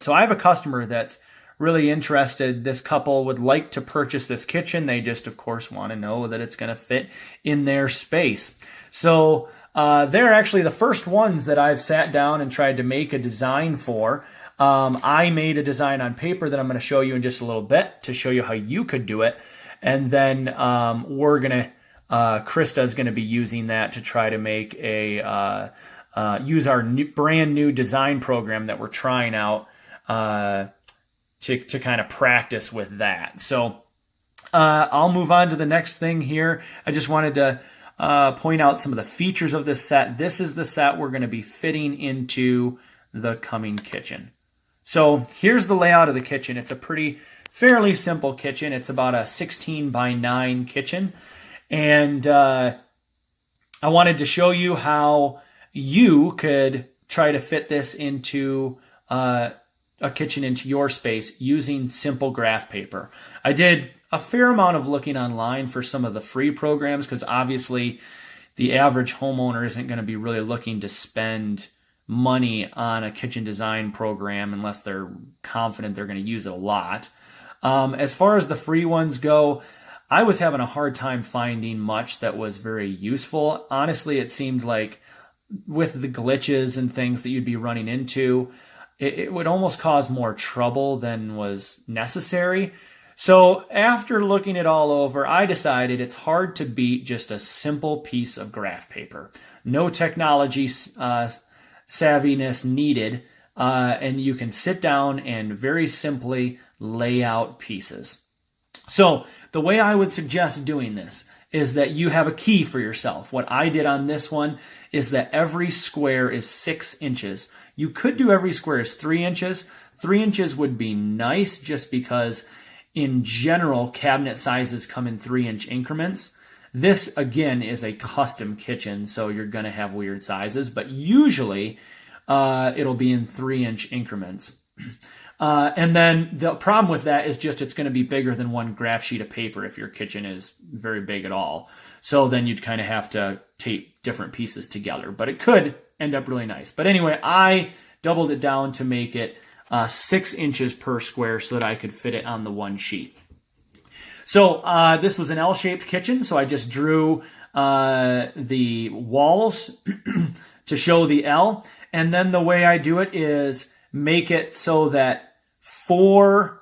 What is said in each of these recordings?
So I have a customer that's really interested. This couple would like to purchase this kitchen. They just, of course, want to know that it's going to fit in their space. So they're actually the first ones that I've sat down and tried to make a design for. I made a design on paper that I'm going to show you in just a little bit to show you how you could do it. And then Krista's going to be using that to try to make use our brand new design program that we're trying out to kind of practice with that. So I'll move on to the next thing here. I just wanted to point out some of the features of this set. This is the set we're going to be fitting into the coming kitchen. So here's the layout of the kitchen. It's a fairly simple kitchen. It's about a 16 by 9 kitchen. And I wanted to show you how you could try to fit this into a kitchen into your space using simple graph paper. I did a fair amount of looking online for some of the free programs because obviously the average homeowner isn't going to be really looking to spend money on a kitchen design program unless they're confident they're going to use it a lot. As far as the free ones go, I was having a hard time finding much that was very useful. Honestly, it seemed like with the glitches and things that you'd be running into, it would almost cause more trouble than was necessary. So after looking it all over, I decided it's hard to beat just a simple piece of graph paper. No technology savviness needed, and you can sit down and very simply lay out pieces. So the way I would suggest doing this is that you have a key for yourself. What I did on this one is that every square is 6 inches. You could do every square is 3 inches. 3 inches would be nice just because in general, cabinet sizes come in 3-inch increments. This, again, is a custom kitchen, so you're going to have weird sizes, but usually it'll be in 3-inch increments. And then the problem with that is just it's going to be bigger than one graph sheet of paper if your kitchen is very big at all. So then you'd kind of have to tape different pieces together, but it could end up really nice. But anyway, I doubled it down to make it 6 inches per square so that I could fit it on the one sheet. So this was an L-shaped kitchen, so I just drew the walls to show the L. And then the way I do it is make it so that four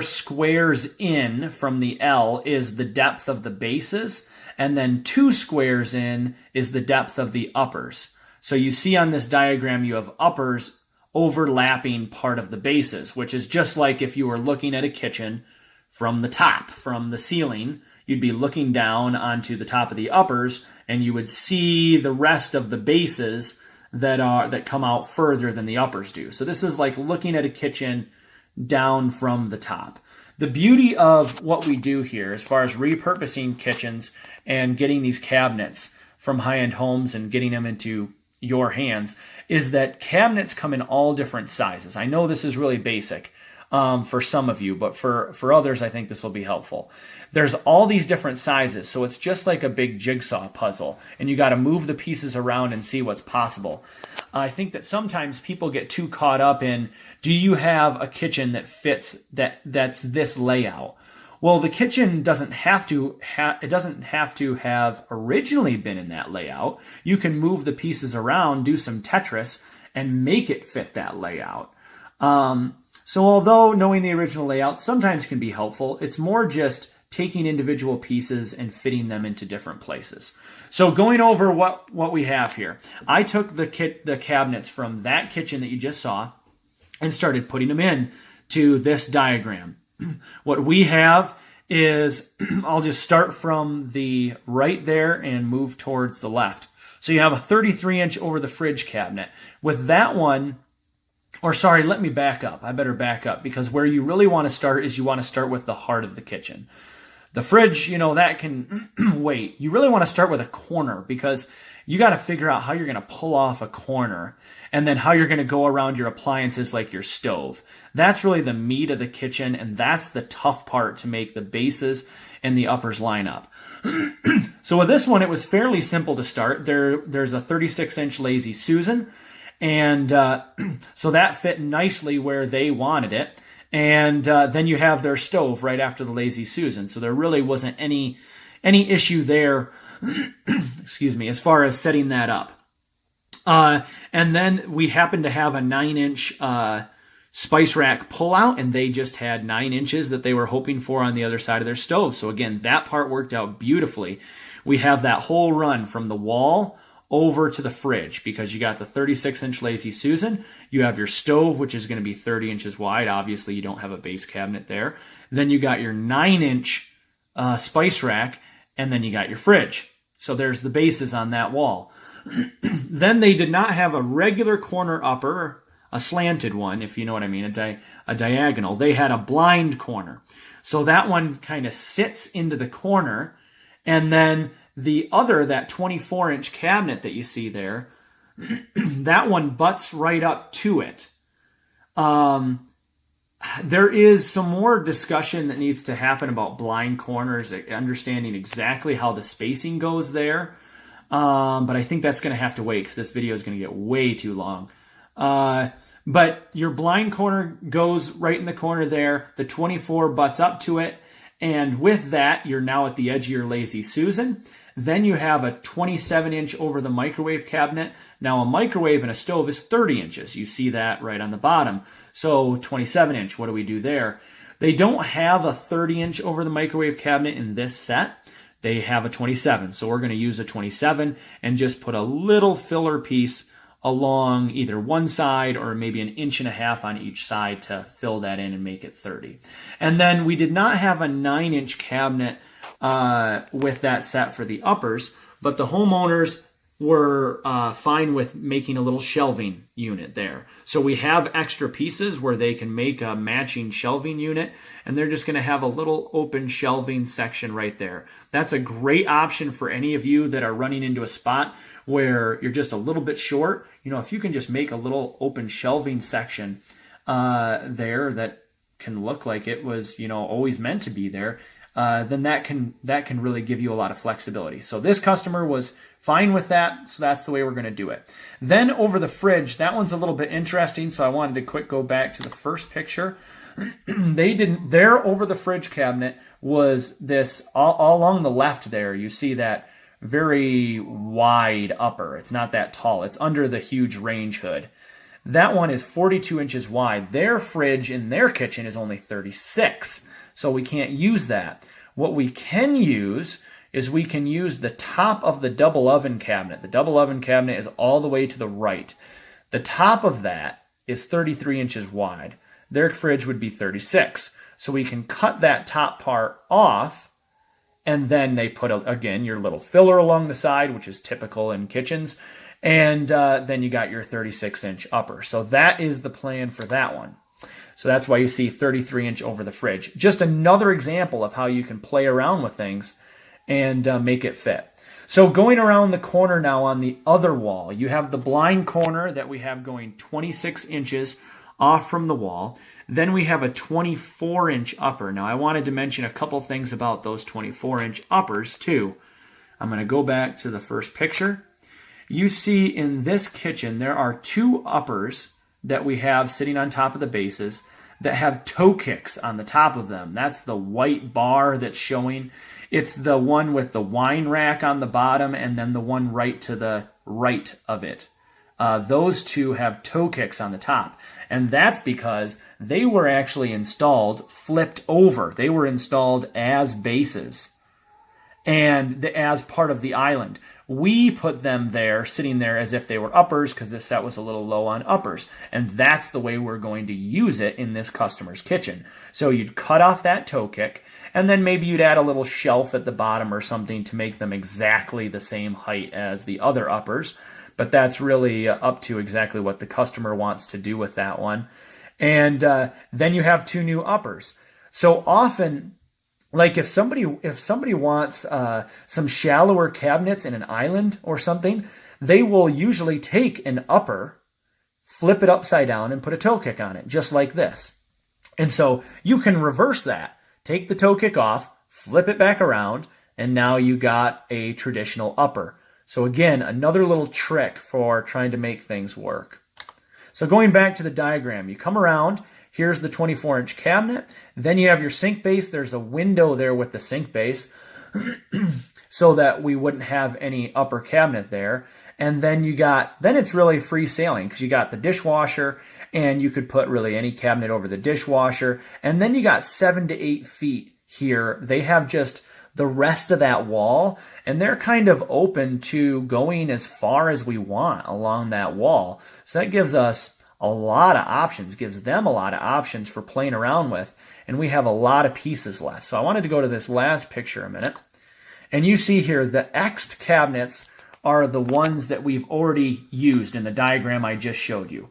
squares in from the L is the depth of the bases, and then 2 squares in is the depth of the uppers. So you see on this diagram you have uppers overlapping part of the bases, which is just like if you were looking at a kitchen from the top, from the ceiling, you'd be looking down onto the top of the uppers, and you would see the rest of the bases that come out further than the uppers do. So this is like looking at a kitchen down from the top. The beauty of what we do here as far as repurposing kitchens and getting these cabinets from high-end homes and getting them into your hands is that cabinets come in all different sizes. I know this is really basic for some of you, but for others, I think this will be helpful. There's all these different sizes, so it's just like a big jigsaw puzzle, and you got to move the pieces around and see what's possible. I think that sometimes people get too caught up in, do you have a kitchen that fits that's this layout? Well, the kitchen doesn't have to have originally been in that layout. You can move the pieces around, do some Tetris, and make it fit that layout. So although knowing the original layout sometimes can be helpful, it's more just taking individual pieces and fitting them into different places. So going over what we have here, I took the cabinets from that kitchen that you just saw and started putting them in to this diagram. What we have is, I'll just start from the right there and move towards the left. So you have a 33-inch over the fridge cabinet. With that one, or sorry, let me back up. I better back up because where you really want to start is you want to start with the heart of the kitchen. The fridge, that can wait. You really want to start with a corner because you got to figure out how you're going to pull off a corner and then how you're going to go around your appliances like your stove. That's really the meat of the kitchen, and that's the tough part to make the bases and the uppers line up. So with this one, it was fairly simple to start. There's a 36-inch Lazy Susan, And so that fit nicely where they wanted it. And then you have their stove right after the Lazy Susan. So there really wasn't any issue there, excuse me, as far as setting that up. And then we happened to have a 9-inch spice rack pullout, and they just had 9 inches that they were hoping for on the other side of their stove. So again, that part worked out beautifully. We have that whole run from the wall over to the fridge because you got the 36-inch Lazy Susan. You have your stove, which is going to be 30 inches wide. Obviously, you don't have a base cabinet there. Then you got your 9-inch spice rack, and then you got your fridge. So there's the bases on that wall. Then they did not have a regular corner upper, a slanted one, if you know what I mean, a diagonal. They had a blind corner. So that one kind of sits into the corner, and then the other, that 24-inch cabinet that you see there, that one butts right up to it. There is some more discussion that needs to happen about blind corners, understanding exactly how the spacing goes there. But I think that's going to have to wait because this video is going to get way too long. But your blind corner goes right in the corner there. The 24 butts up to it. And with that, you're now at the edge of your Lazy Susan. Then you have a 27-inch over the microwave cabinet. Now a microwave and a stove is 30 inches. You see that right on the bottom. So 27-inch, what do we do there? They don't have a 30-inch over the microwave cabinet in this set. They have a 27. So we're going to use a 27 and just put a little filler piece along either one side or maybe 1.5 inches on each side to fill that in and make it 30. And then we did not have a 9-inch cabinet with that set for the uppers, but the homeowners were fine with making a little shelving unit there. So we have extra pieces where they can make a matching shelving unit, and they're just going to have a little open shelving section right there. That's a great option for any of you that are running into a spot where you're just a little bit short. You know, if you can just make a little open shelving section there that can look like it was, you know, always meant to be there, then that can really give you a lot of flexibility. So this customer was fine with that, so that's the way we're going to do it. Then over the fridge, that one's a little bit interesting, so I wanted to quick go back to the first picture. Their over the fridge cabinet was this, all along the left there, you see that very wide upper. It's not that tall. It's under the huge range hood. That one is 42 inches wide. Their fridge in their kitchen is only 36, so we can't use that. What we can use is we can use the top of the double oven cabinet. The double oven cabinet is all the way to the right. The top of that is 33 inches wide. Their fridge would be 36. So we can cut that top part off, and then they put, again, your little filler along the side, which is typical in kitchens, and then you got your 36-inch upper. So that is the plan for that one. So that's why you see 33-inch over the fridge. Just another example of how you can play around with things and make it fit. So going around the corner now on the other wall, you have the blind corner that we have going 26 inches off from the wall. Then we have a 24-inch upper. Now I wanted to mention a couple things about those 24-inch uppers too. I'm going to go back to the first picture. You see in this kitchen there are 2 uppers that we have sitting on top of the bases that have toe kicks on the top of them. That's the white bar that's showing. It's the one with the wine rack on the bottom and then the one right to the right of it. Those 2 have toe kicks on the top. And that's because they were actually installed flipped over. They were installed as bases and as part of the island. We put them there, sitting there as if they were uppers because this set was a little low on uppers. And that's the way we're going to use it in this customer's kitchen. So you'd cut off that toe kick, and then maybe you'd add a little shelf at the bottom or something to make them exactly the same height as the other uppers. But that's really up to exactly what the customer wants to do with that one. And then you have 2 new uppers. So often, like if somebody wants some shallower cabinets in an island or something, they will usually take an upper, flip it upside down, and put a toe kick on it, just like this. And so you can reverse that. Take the toe kick off, flip it back around, and now you got a traditional upper. So again, another little trick for trying to make things work. So going back to the diagram, you come around, here's the 24-inch cabinet, then you have your sink base, there's a window there with the sink base so that we wouldn't have any upper cabinet there. And then then it's really free sailing because you got the dishwasher and you could put really any cabinet over the dishwasher. And then you got 7 to 8 feet here. They have just the rest of that wall, and they're kind of open to going as far as we want along that wall. So that gives us a lot of options, gives them a lot of options for playing around with, and we have a lot of pieces left. So I wanted to go to this last picture a minute, and you see here the X'd cabinets are the ones that we've already used in the diagram I just showed you.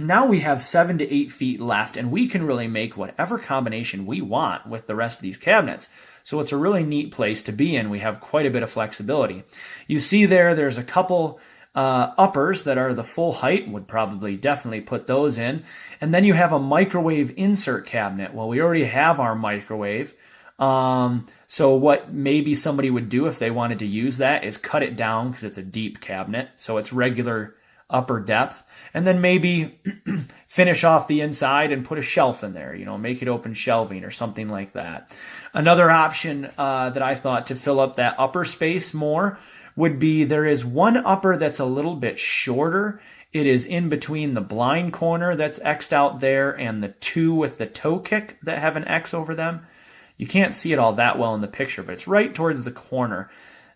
Now we have 7 to 8 feet left, and we can really make whatever combination we want with the rest of these cabinets. So it's a really neat place to be in. We have quite a bit of flexibility. You see there's a couple uppers that are the full height, would probably definitely put those in. And then you have a microwave insert cabinet. Well, we already have our microwave. So what maybe somebody would do if they wanted to use that is cut it down because it's a deep cabinet. So it's regular upper depth, and then maybe finish off the inside and put a shelf in there, make it open shelving or something like that. Another option that I thought to fill up that upper space more would be there is one upper that's a little bit shorter. It is in between the blind corner that's X'd out there and the two with the toe kick that have an X over them. You can't see it all that well in the picture, but it's right towards the corner.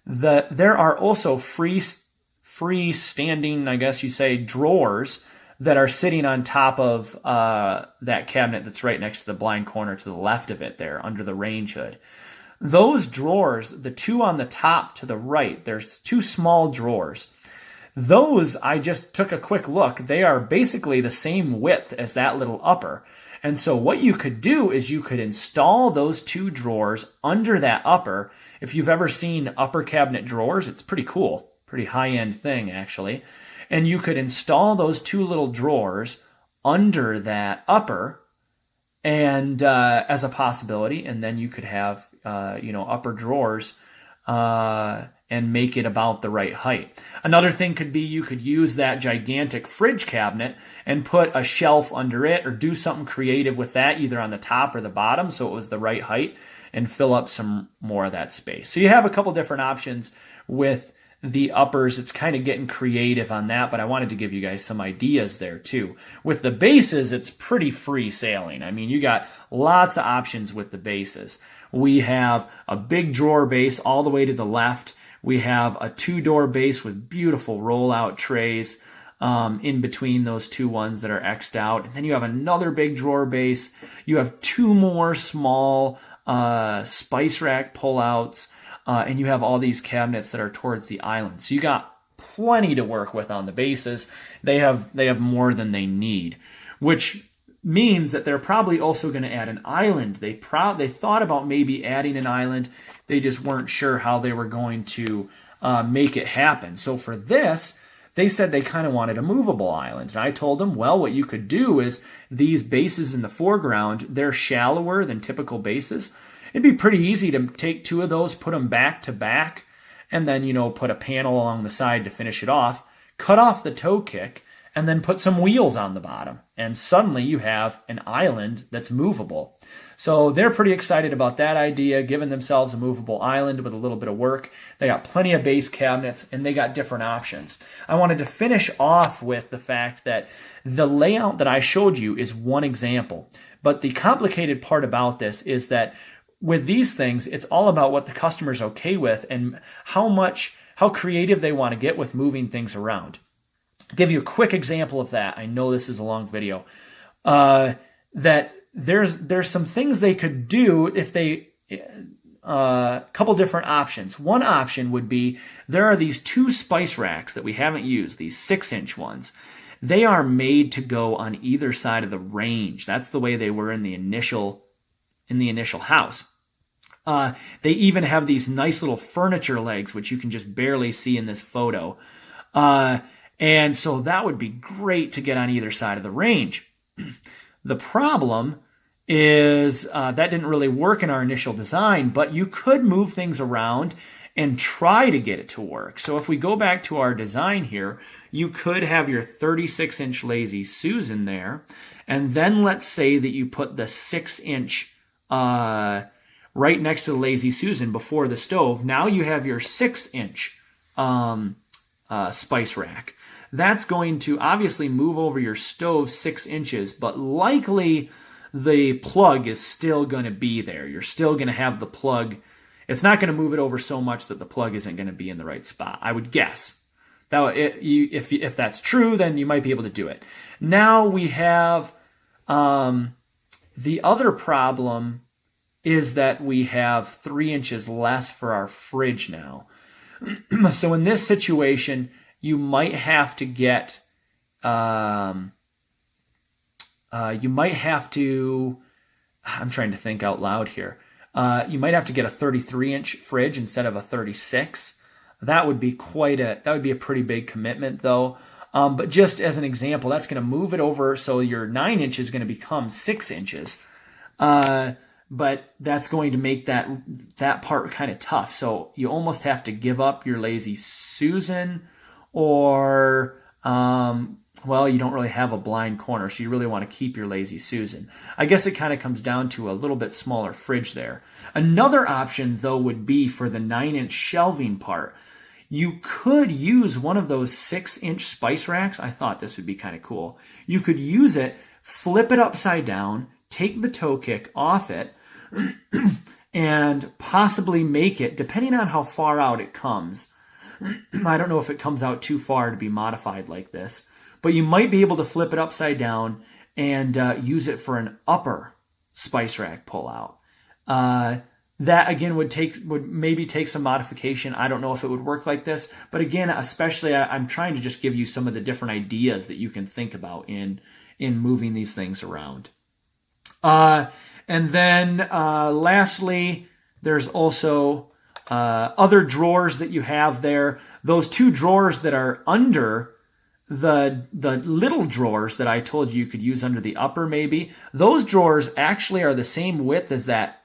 There are also freestanding, I guess you say, drawers that are sitting on top of that cabinet that's right next to the blind corner to the left of it there under the range hood. Those drawers, the two on the top to the right, there's two small drawers. Those, I just took a quick look. They are basically the same width as that little upper. And so what you could do is you could install those two drawers under that upper. If you've ever seen upper cabinet drawers, it's pretty cool. Pretty high-end thing, actually. And you could install those two little drawers under that upper and as a possibility, and then you could have upper drawers and make it about the right height. Another thing could be you could use that gigantic fridge cabinet and put a shelf under it or do something creative with that, either on the top or the bottom, so it was the right height, and fill up some more of that space. So you have a couple different options with the uppers. It's kind of getting creative on that, but I wanted to give you guys some ideas there too. With the bases, it's pretty free sailing. I mean, you got lots of options with the bases. We have a big drawer base all the way to the left. We have a 2-door base with beautiful rollout trays in between those two ones that are X'd out. And then you have another big drawer base. You have 2 more small spice rack pullouts. And you have all these cabinets that are towards the island. So you got plenty to work with on the bases. They have more than they need, which means that they're probably also going to add an island. They thought about maybe adding an island. They just weren't sure how they were going to make it happen. So for this, they said they kind of wanted a movable island. And I told them, well, what you could do is these bases in the foreground, they're shallower than typical bases. It'd be pretty easy to take 2 of those, put them back to back, and then, put a panel along the side to finish it off, cut off the toe kick, and then put some wheels on the bottom. And suddenly you have an island that's movable. So they're pretty excited about that idea, giving themselves a movable island with a little bit of work. They got plenty of base cabinets, and they got different options. I wanted to finish off with the fact that the layout that I showed you is one example. But the complicated part about this is that with these things, it's all about what the customer's okay with and how creative they want to get with moving things around. I'll give you a quick example of that. I know this is a long video. That there's some things they could do if they a couple different options. One option would be there are these 2 spice racks that we haven't used, these 6-inch ones. They are made to go on either side of the range. That's the way they were in the initial house. They even have these nice little furniture legs, which you can just barely see in this photo. And so that would be great to get on either side of the range. The problem is that didn't really work in our initial design, but you could move things around and try to get it to work. So if we go back to our design here, you could have your 36-inch Lazy Susan there, and then let's say that you put the 6-inch right next to the Lazy Susan before the stove. Now you have your 6-inch spice rack. That's going to obviously move over your stove 6 inches, but likely the plug is still going to be there. You're still going to have the plug. It's not going to move it over so much that the plug isn't going to be in the right spot, I would guess. If that's true, then you might be able to do it. Now we have the other problem is that we have 3 inches less for our fridge now. So in this situation, you might have to get, I'm trying to think out loud here. You might have to get a 33-inch fridge instead of a 36. That would be a pretty big commitment though. But just as an example, that's going to move it over. So your 9 inch is going to become 6 inches. But that's going to make that part kind of tough. So you almost have to give up your Lazy Susan, or well, you don't really have a blind corner, so you really want to keep your Lazy Susan. I guess it kind of comes down to a little bit smaller fridge there. Another option, though, would be for the 9-inch shelving part. You could use one of those 6-inch spice racks. I thought this would be kind of cool. You could use it, flip it upside down, take the toe kick off it, and possibly make it, depending on how far out it comes. I don't know if it comes out too far to be modified like this, but you might be able to flip it upside down and use it for an upper spice rack pullout. That again would maybe take some modification. I don't know if it would work like this, but again, especially I'm trying to just give you some of the different ideas that you can think about in moving these things around. And then lastly, there's also other drawers that you have there. Those 2 drawers that are under the little drawers that I told you could use under the upper maybe, those drawers actually are the same width as that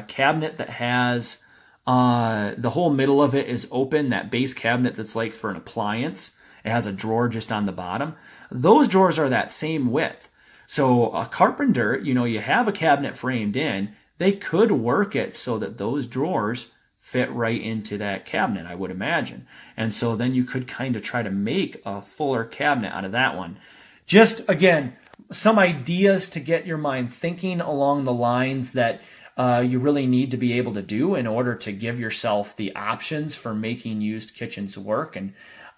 cabinet that has the whole middle of it is open, that base cabinet that's like for an appliance. It has a drawer just on the bottom. Those drawers are that same width. So a carpenter, you have a cabinet framed in, they could work it so that those drawers fit right into that cabinet, I would imagine. And so then you could kind of try to make a fuller cabinet out of that one. Just, again, some ideas to get your mind thinking along the lines that you really need to be able to do in order to give yourself the options for making used kitchens work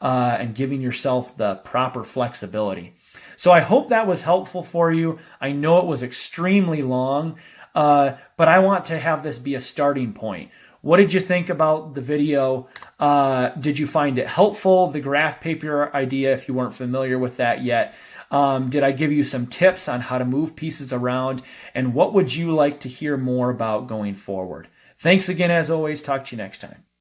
and giving yourself the proper flexibility. So I hope that was helpful for you. I know it was extremely long, but I want to have this be a starting point. What did you think about the video? Did you find it helpful? The graph paper idea, if you weren't familiar with that yet. Did I give you some tips on how to move pieces around? And what would you like to hear more about going forward? Thanks again, as always. Talk to you next time.